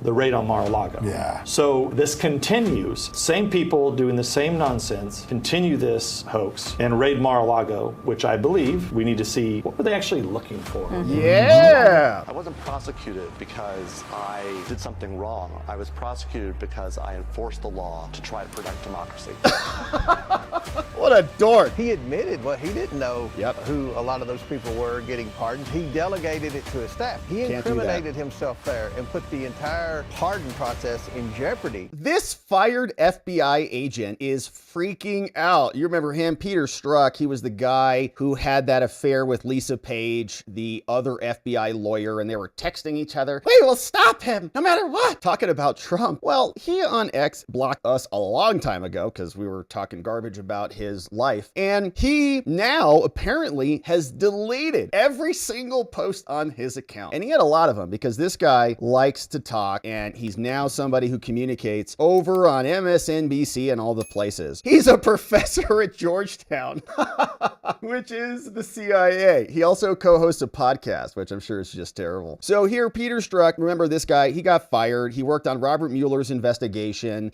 the raid on Mar-a-Lago. Yeah. So this continues. Same people doing the same nonsense continue this hoax and raid Mar-a-Lago, which I believe we need to see what were they actually looking for. Yeah. I wasn't prosecuted because I did something wrong. I was prosecuted because I enforced the law to try to protect democracy. What a dork. He admitted what he didn't know who a lot of those people were getting pardoned. He delegated it to his staff. He incriminated himself there and put the entire pardon process in jeopardy. This fired FBI agent is freaking out. You remember him, Peter Strzok. He was the guy who had that affair with Lisa Page, the other FBI lawyer, and they were texting each other. We will stop him no matter what. Talking about Trump. Well, he on X blocked us a long time ago because we were talking garbage about his life. And he now apparently has deleted every single post on his account. And he had a lot of them because this guy likes to talk and he's now somebody who communicates over on MSNBC and all the places. He's a professor at Georgetown, which is the CIA. He also co-hosts a podcast, which I'm sure is just terrible. So here, Peter Strzok, remember this guy, he got fired. He worked on Robert Mueller's investigation.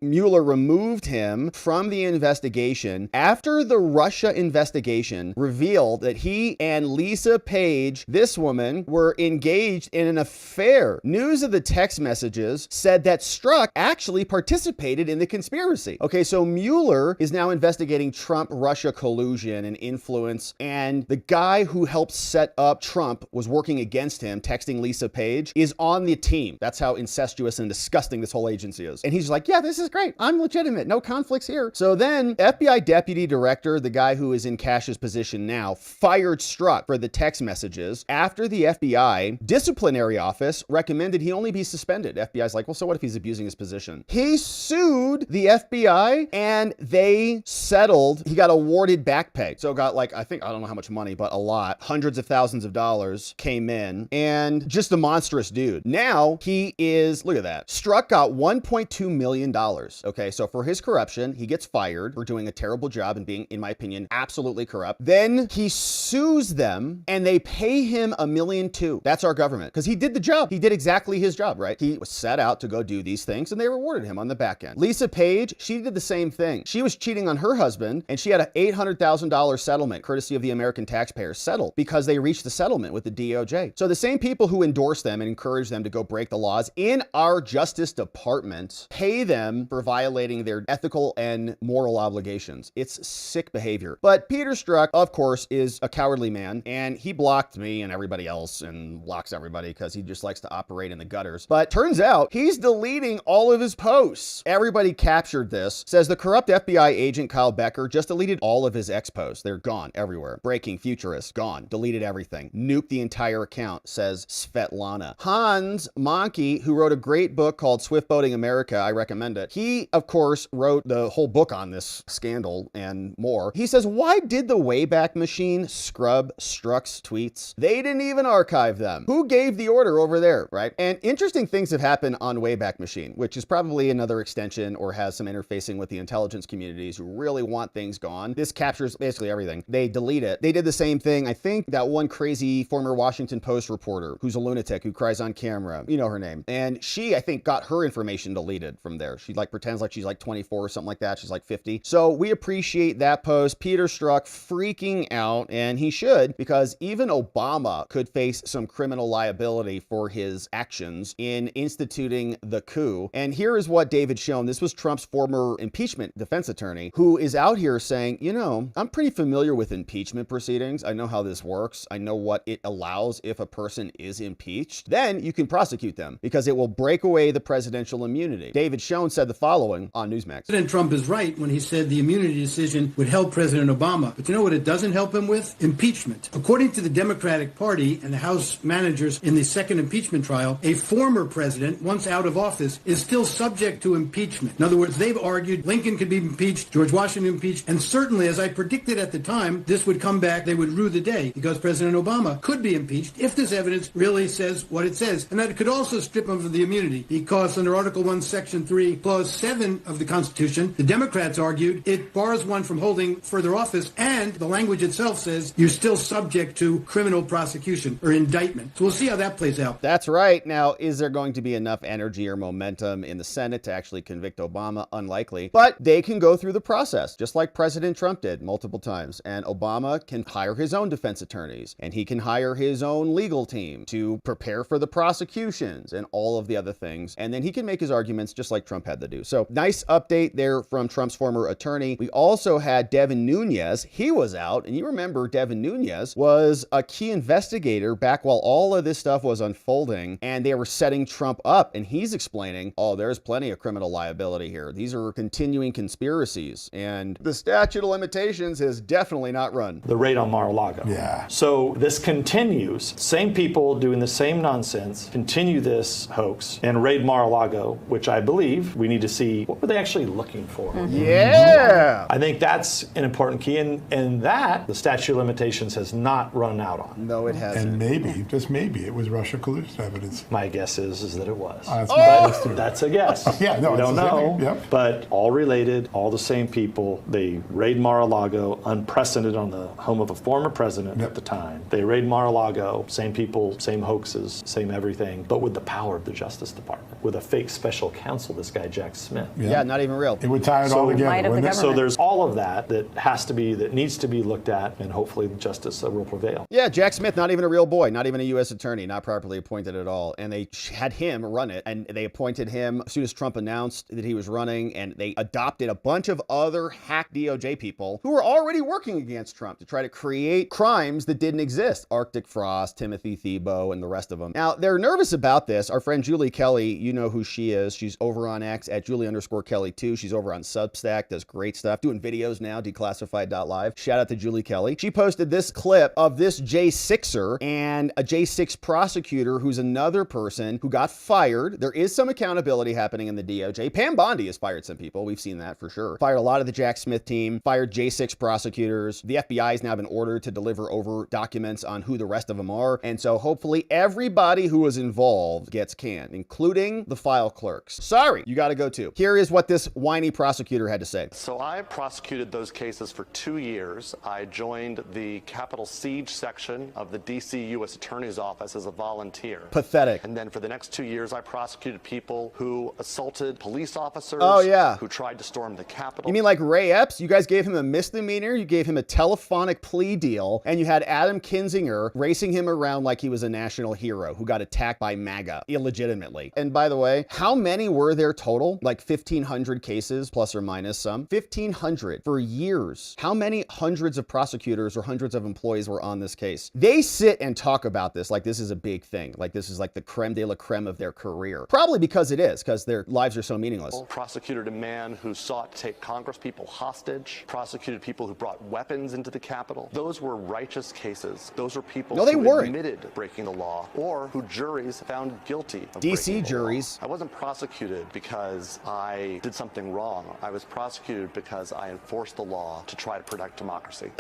Mueller removed him from the investigation after the Russia investigation revealed that he and Lisa Page, this woman, were engaged in an affair. News of the text messages said that Strzok actually participated in the conspiracy. Okay, so Mueller is now investigating Trump-Russia collusion and influence, and the guy who helped set up Trump was working against him, texting Lisa Page, is on the team. That's how incestuous and disgusting this whole agency is. And he's like, yeah, this is great. I'm legitimate. No conflicts here. So then FBI deputy director, the guy who is in Cash's position now, fired Strzok for the text messages after the FBI disciplinary office recommended he only be suspended. FBI's like, well, so what if he's abusing his position? He sued the FBI and they settled. He got awarded back pay. So got like, I don't know how much money, but a lot. Hundreds of thousands of dollars came in, and just a monstrous dude. Now he is, look at that. Strzok got $1.2 million. Okay, so for his corruption, he gets fired for doing a terrible job and being, in my opinion, absolutely corrupt. Then he sues them and they pay him $1.2 million. That's our government, because he did the job. He did exactly his job, right? He was set out to go do these things and they rewarded him on the back end. Lisa Page, she did the same thing. She was cheating on her husband and she had an $800,000 settlement, courtesy of the American taxpayers, settled because they reached the settlement with the DOJ. So the same people who endorse them and encourage them to go break the laws in our Justice Department pay them for violating their ethical and moral obligations. It's sick behavior. But Peter Strzok, of course, is a cowardly man, and he blocked me and everybody else and blocks everybody because he just likes to operate in the gutters. But turns out he's deleting all of his posts. Everybody captured this. Says the corrupt FBI agent Kyle Becker just deleted all of his X posts. They're gone everywhere. Breaking futurist, gone. Deleted everything. Nuked the entire account, says Svetlana. Hans Monkey, who wrote a great book called Swift Boating America, I recommend it. He, of course, wrote the whole book on this scandal and more. He says, why did the Wayback Machine scrub Strzok's tweets? They didn't even archive them. Who gave the order over there, right? And interesting things have happened on Wayback Machine, which is probably another extension or has some interfacing with the intelligence communities who really want things gone. This captures basically everything. They delete it. They did the same thing. I think that one crazy former Washington Post reporter who's a lunatic who cries on camera, you know her name. And she, I think, got her information deleted from there. She like pretends like she's like 24 or something like that. She's like 50. So we appreciate that post. Peter Strzok freaking out, and he should, because even Obama could face some criminal liability for his actions in instituting the coup. And here is what David Schoen, this was Trump's former impeachment defense attorney, who is out here saying, you know, I'm pretty familiar with impeachment proceedings. I know how this works. I know what it allows if a person is impeached. Then you can prosecute them because it will break away the presidential immunity. David Schoen said the following on Newsmax. President Trump is right when he said the immunity decision would help President Obama. But you know what it doesn't help him with? Impeachment. According to the Democratic Party and the House managers in the second impeachment trial, a former president, once out of office, is still subject to impeachment. In other words, they've argued Lincoln could be impeached, George Washington impeached, and certainly, as I predicted at the time, this would come back, they would rue the day, because President Obama could be impeached if this evidence really says what it says. And that it could also strip him of the immunity, because under Article 1, Section 3, Clause 7 of the Constitution, the Democrats argued it bars one from holding further office, and the language itself says you're still subject to criminal prosecution or indictment. So we'll see how that plays out. That's right. Now, is there there going to be enough energy or momentum in the Senate to actually convict Obama? Unlikely. But they can go through the process, just like President Trump did multiple times. And Obama can hire his own defense attorneys, and he can hire his own legal team to prepare for the prosecutions and all of the other things. And then he can make his arguments just like Trump had to do. So nice update there from Trump's former attorney. We also had Devin Nunes. He was out, and you remember Devin Nunes was a key investigator back while all of this stuff was unfolding, and they were setting Trump up, and he's explaining, oh, there's plenty of criminal liability here. These are continuing conspiracies, and the statute of limitations has definitely not run. The raid on Mar-a-Lago. Yeah. So this continues. Same people doing the same nonsense continue this hoax and raid Mar-a-Lago, which I believe we need to see what were they actually looking for. Yeah. I think that's an important key, and that the statute of limitations has not run out on. No, it hasn't. And maybe, just maybe, it was Russia collusion evidence. My guess is that it was. That's That's a guess. Yeah, no, we it's don't the same know. thing. Yep. But all related, all the same people. They raid Mar-a-Lago, unprecedented on the home of a former president at the time. They raid Mar-a-Lago, same people, same hoaxes, same everything, but with the power of the Justice Department, with a fake special counsel, this guy Jack Smith. Yeah, not even real. It would tie it all together, Might of the wouldn't it? government. So there's all of that that needs to be looked at, and hopefully justice will prevail. Yeah, Jack Smith, not even a real boy, not even a U.S. attorney, not properly appointed at all. And they had him run it, and they appointed him as soon as Trump announced that he was running, and they adopted a bunch of other hack DOJ people who were already working against Trump to try to create crimes that didn't exist. Arctic Frost, Timothy Thibault, and the rest of them. Now, they're nervous about this. Our friend Julie Kelly, you know who she is. She's over on X at Julie_Kelly2. She's over on Substack, does great stuff, doing videos now, declassified.live. Shout out to Julie Kelly. She posted this clip of this J6er and a J6 prosecutor who's another person who got fired. There is some accountability happening in the DOJ. Pam Bondi has fired some people. We've seen that for sure. Fired a lot of the Jack Smith team, fired J6 prosecutors. The FBI has now been ordered to deliver over documents on who the rest of them are. And so hopefully everybody who was involved gets canned, including the file clerks. Sorry, you got to go too. Here is what this whiny prosecutor had to say. So I prosecuted those cases for 2 years. I joined the Capitol Siege section of the DC U.S. Attorney's Office as a volunteer. Pathetic. And then for the next 2 years, I prosecuted people who assaulted police officers. Oh, yeah. Who tried to storm the Capitol. You mean like Ray Epps? You guys gave him a misdemeanor, you gave him a telephonic plea deal, and you had Adam Kinzinger racing him around like he was a national hero who got attacked by MAGA illegitimately. And by the way, how many were there total? Like 1,500 cases, plus or minus some. 1,500 for years. How many hundreds of prosecutors or hundreds of employees were on this case? They sit and talk about this like this is a big thing, like this is like the creme de la creme of their career. Probably because it is, because their lives are so meaningless. Prosecuted a man who sought to take Congress people hostage. Prosecuted people who brought weapons into the Capitol. Those were righteous cases. Those were people who admitted breaking the law, or who juries found guilty of DC juries. I wasn't prosecuted because I did something wrong. I was prosecuted because I enforced the law to try to protect democracy.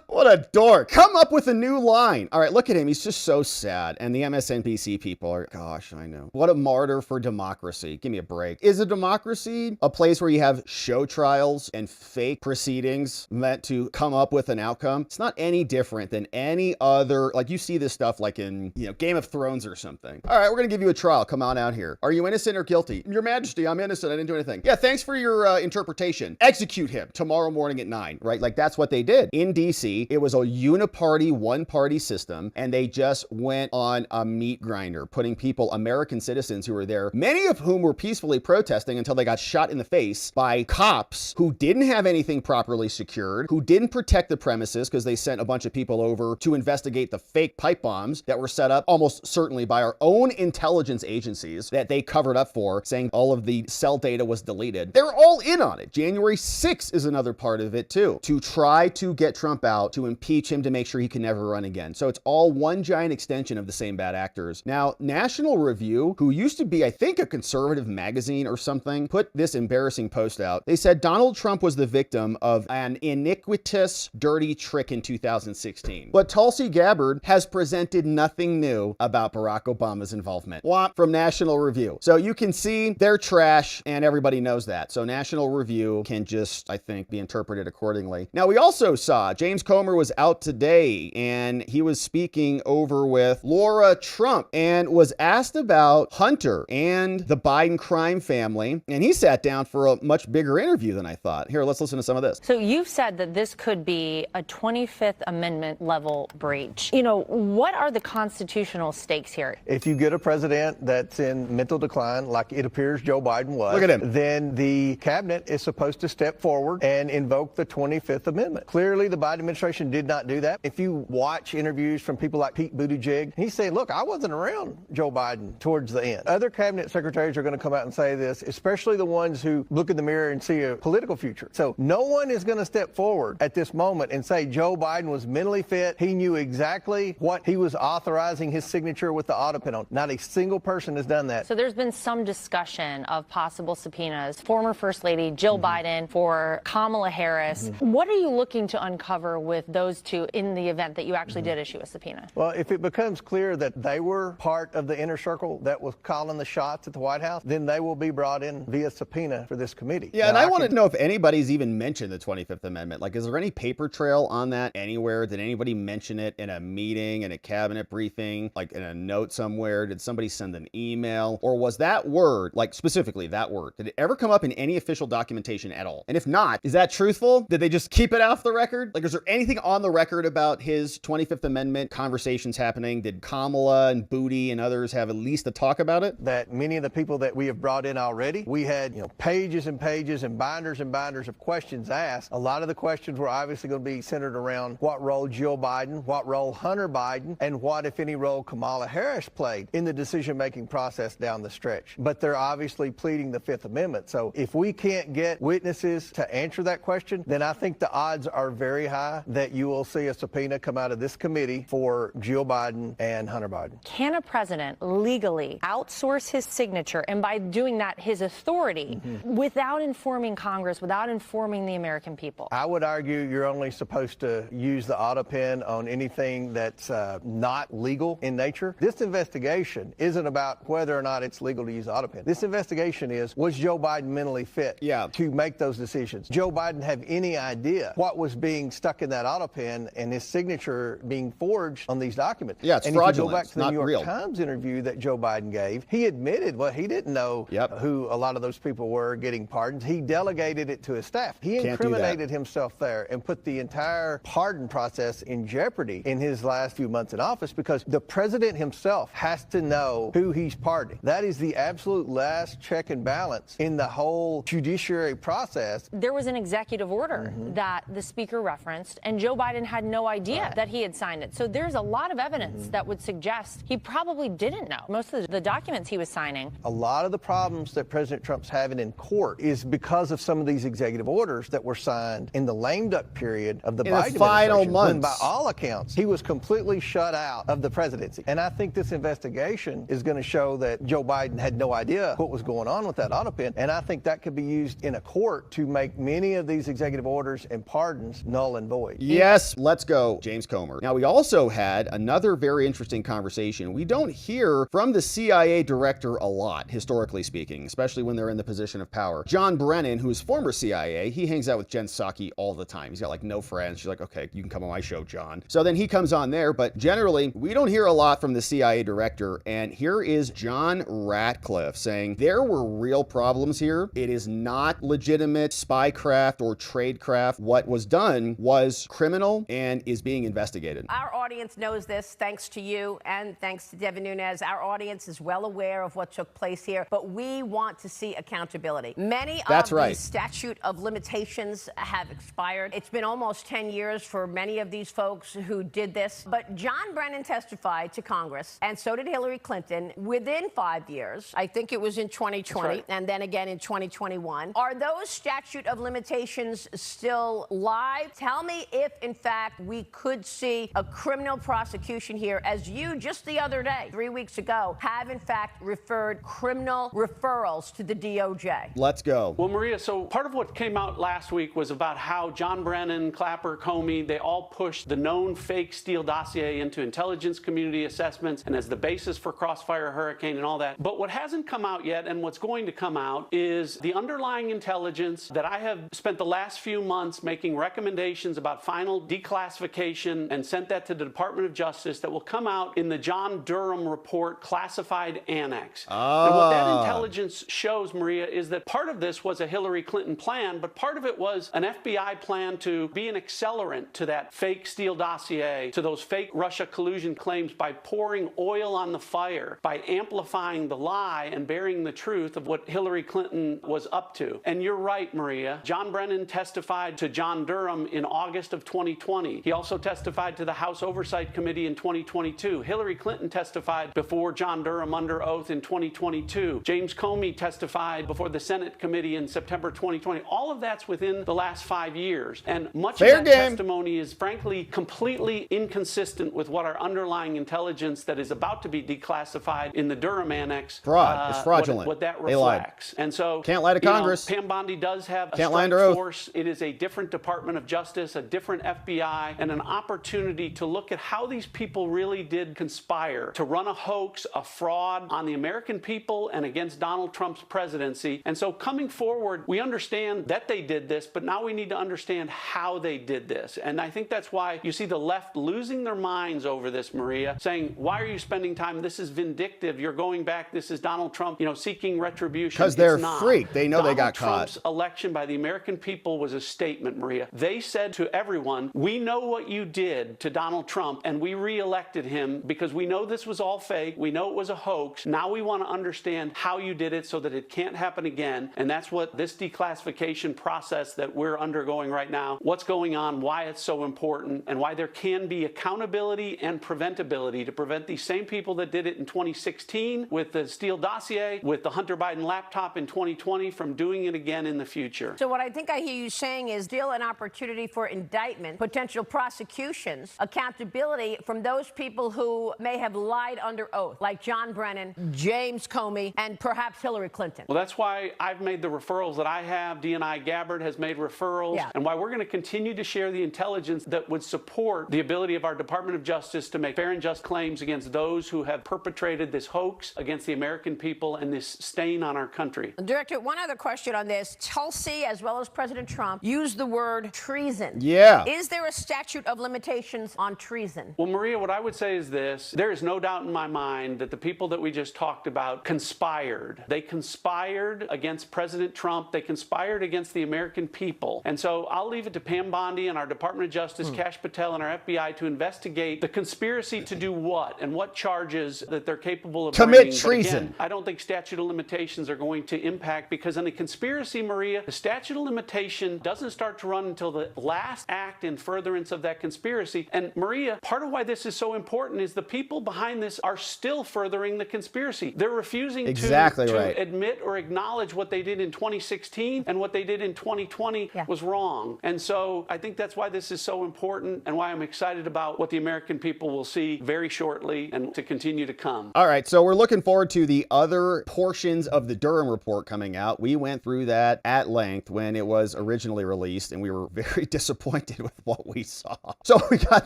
What a dork. Come up with a new line. All right, look at him. He's just so sad. And the MSNBC people are, gosh, I know. What a martyr for democracy. Give me a break. Is a democracy a place where you have show trials and fake proceedings meant to come up with an outcome? It's not any different than any other, like you see this stuff like in, Game of Thrones or something. All right, we're going to give you a trial. Come on out here. Are you innocent or guilty? Your Majesty, I'm innocent. I didn't do anything. Yeah, thanks for your interpretation. Execute him tomorrow morning at 9, right? Like that's what they did in DC. It was a uniparty, one-party system, and they just went on a meat grinder, putting people, American citizens who were there, many of whom were peacefully protesting until they got shot in the face by cops who didn't have anything properly secured, who didn't protect the premises because they sent a bunch of people over to investigate the fake pipe bombs that were set up almost certainly by our own intelligence agencies that they covered up for, saying all of the cell data was deleted. They're all in on it. January 6th is another part of it too, to try to get Trump out, to impeach him, to make sure he can never run again. So it's all one giant extension of the same bad actors. Now, National Review, who used to be, I think, a conservative magazine or something, put this embarrassing post out. They said Donald Trump was the victim of an iniquitous, dirty trick in 2016. But Tulsi Gabbard has presented nothing new about Barack Obama's involvement. Womp from National Review. So you can see they're trash, and everybody knows that. So National Review can just, I think, be interpreted accordingly. Now, we also saw James Comer Comer was out today, and he was speaking over with Laura Trump and was asked about Hunter and the Biden crime family. And he sat down for a much bigger interview than I thought. Here, let's listen to some of this. So you've said that this could be a 25th Amendment level breach. You know, what are the constitutional stakes here? If you get a president that's in mental decline, like it appears Joe Biden was, look at him, then the cabinet is supposed to step forward and invoke the 25th Amendment. Clearly, the Biden administration did not do that. If you watch interviews from people like Pete Buttigieg, he's saying, look, I wasn't around Joe Biden towards the end. Other cabinet secretaries are going to come out and say this, especially the ones who look in the mirror and see a political future. So no one is going to step forward at this moment and say Joe Biden was mentally fit. He knew exactly what he was authorizing his signature with the Autopen on. Not a single person has done that. So there's been some discussion of possible subpoenas. Former First Lady Jill Biden for Kamala Harris. What are you looking to uncover with those two in the event that you actually did issue a subpoena? Well, if it becomes clear that they were part of the inner circle that was calling the shots at the White House, then they will be brought in via subpoena for this committee. Yeah, and I want to know if anybody's even mentioned the 25th Amendment. Like, is there any paper trail on that anywhere? Did anybody mention it in a meeting, in a cabinet briefing, like in a note somewhere? Did somebody send an email? Or was that word, like specifically that word, did it ever come up in any official documentation at all? And if not, is that truthful? Did they just keep it off the record? Like, is there anything on the record about his 25th Amendment conversations happening? Did Kamala and Booty and others have at least a talk about it? That many of the people that we have brought in already, we had, pages and pages and binders of questions asked. A lot of the questions were obviously going to be centered around what role Jill Biden, what role Hunter Biden, and what, if any, role Kamala Harris played in the decision-making process down the stretch. But they're obviously pleading the Fifth Amendment. So if we can't get witnesses to answer that question, then I think the odds are very high that you will see a subpoena come out of this committee for Jill Biden and Hunter Biden. Can a president legally outsource his signature, and by doing that, his authority, without informing Congress, without informing the American people? I would argue you're only supposed to use the Autopen on anything that's not legal in nature. This investigation isn't about whether or not it's legal to use Autopen. This investigation is, was Joe Biden mentally fit to make those decisions? Joe Biden have any idea what was being stuck in that Autopen and his signature being forged on these documents? Yeah, it's and fraudulent. If you go back to the New York real. Times interview that Joe Biden gave, he admitted, well, he didn't know who a lot of those people were getting pardons. He delegated it to his staff. He incriminated himself there and put the entire pardon process in jeopardy in his last few months in office, because the president himself has to know who he's pardoning. That is the absolute last check and balance in the whole judiciary process. There was an executive order that the speaker referenced, and Joe Biden had no idea that he had signed it. So there's a lot of evidence that would suggest he probably didn't know most of the documents he was signing. A lot of the problems that President Trump's having in court is because of some of these executive orders that were signed in the lame duck period of the Biden final administration, months. when by all accounts he was completely shut out of the presidency. And I think this investigation is going to show that Joe Biden had no idea what was going on with that Autopen, and I think that could be used in a court to make many of these executive orders and pardons null and void. Yes, let's go, James Comer. Now, we also had another very interesting conversation. We don't hear from the CIA director a lot, historically speaking, especially when they're in the position of power. John Brennan, who's former CIA, he hangs out with Jen Psaki all the time. He's got like no friends. She's like, okay, you can come on my show, John. So then he comes on there, but generally, we don't hear a lot from the CIA director. And here is John Ratcliffe saying there were real problems here. It is not legitimate spycraft or tradecraft. What was done was criminal and is being investigated. Our audience knows this, thanks to you and thanks to Devin Nunes. Our audience is well aware of what took place here, but we want to see accountability. Many of the statute of limitations have expired. It's been almost 10 years for many of these folks who did this, but John Brennan testified to Congress, and so did Hillary Clinton, within 5 years. I think it was in 2020, and then again in 2021. Are those statute of limitations still live? Tell me if, in fact, we could see a criminal prosecution here, as you just the other day, 3 weeks ago, have in fact referred criminal referrals to the DOJ. Let's go. Well, Maria, so part of what came out last week was about how John Brennan, Clapper, Comey, they all pushed the known fake Steele dossier into intelligence community assessments and as the basis for Crossfire Hurricane and all that. But what hasn't come out yet, and what's going to come out, is the underlying intelligence that I have spent the last few months making recommendations about finding final declassification and sent that to the Department of Justice that will come out in the John Durham report classified annex. And what that intelligence shows, Maria, is that part of this was a Hillary Clinton plan, but part of it was an FBI plan to be an accelerant to that fake Steele dossier, to those fake Russia collusion claims by pouring oil on the fire, by amplifying the lie and bearing the truth of what Hillary Clinton was up to. And you're right, Maria. John Brennan testified to John Durham in August of 2020. He also testified to the House Oversight Committee in 2022. Hillary Clinton testified before John Durham under oath in 2022. James Comey testified before the Senate committee in September 2020. All of that's within the last 5 years. And much of that testimony is frankly completely inconsistent with what our underlying intelligence that is about to be declassified in the Durham annex. Fraud. It's fraudulent. What that reflects. And so can't lie to Congress. Pam Bondi does have a can't lie strike under force. It is a different Department of Justice, a different FBI, and an opportunity to look at how these people really did conspire to run a hoax, a fraud on the American people and against Donald Trump's presidency. And so coming forward, we understand that they did this, but now we need to understand how they did this. And I think that's why you see the left losing their minds over this, Maria, saying, why are you spending time? This is vindictive. You're going back. This is Donald Trump, seeking retribution. Because they're freaked. They know they got caught. Donald Trump's election by the American people was a statement, Maria. They said to everyone, we know what you did to Donald Trump, and we reelected him because we know this was all fake. We know it was a hoax. Now we want to understand how you did it so that it can't happen again. And that's what this declassification process that we're undergoing right now, what's going on, why it's so important, and why there can be accountability and preventability to prevent these same people that did it in 2016 with the Steele dossier, with the Hunter Biden laptop in 2020 from doing it again in the future. So what I think I hear you saying is still an opportunity for indictment, potential prosecutions, accountability from those people who may have lied under oath, like John Brennan, James Comey, and perhaps Hillary Clinton. Well, that's why I've made the referrals that I have. DNI Gabbard has made referrals, and why we're going to continue to share the intelligence that would support the ability of our Department of Justice to make fair and just claims against those who have perpetrated this hoax against the American people and this stain on our country. Director, one other question on this. Tulsi, as well as President Trump, used the word treason. Yeah. Is there a statute of limitations on treason? Well, Maria, what I would say is this. There is no doubt in my mind that the people that we just talked about conspired. They conspired against President Trump. They conspired against the American people. And so I'll leave it to Pam Bondi and our Department of Justice, Kash Patel and our FBI to investigate the conspiracy to do what and what charges that they're capable of commit bringing. treason. But again, I don't think statute of limitations are going to impact, because in a conspiracy, Maria, the statute of limitation doesn't start to run until the last act in furtherance of that conspiracy. And Maria, part of why this is so important is the people behind this are still furthering the conspiracy. They're refusing to admit or acknowledge what they did in 2016 and what they did in 2020 was wrong. And so I think that's why this is so important and why I'm excited about what the American people will see very shortly and to continue to come. All right, so we're looking forward to the other portions of the Durham report coming out. We went through that at length when it was originally released, and we were very disappointed with what we saw. So we got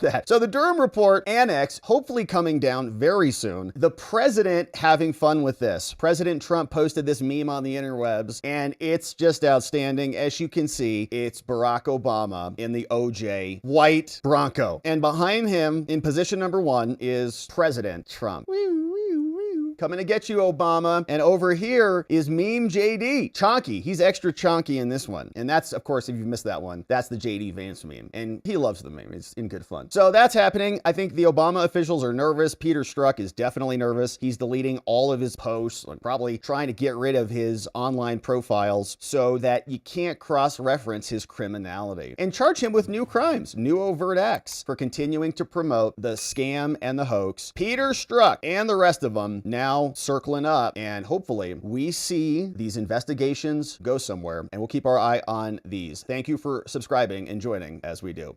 that. So the Durham report annex hopefully coming down very soon. The president having fun with this. President Trump posted this meme on the interwebs, and it's just outstanding. As you can see, it's Barack Obama in the OJ white Bronco. And behind him in position number 1 is President Trump. Coming to get you, Obama. And over here is Meme JD. Chonky. He's extra chonky in this one. And that's, of course, if you missed that one, that's the JD Vance meme. And he loves the meme. It's in good fun. So that's happening. I think the Obama officials are nervous. Peter Strzok is definitely nervous. He's deleting all of his posts and probably trying to get rid of his online profiles so that you can't cross-reference his criminality. And charge him with new crimes, new overt acts for continuing to promote the scam and the hoax. Peter Strzok and the rest of them now circling up, and hopefully we see these investigations go somewhere, and we'll keep our eye on these. Thank you for subscribing and joining as we do.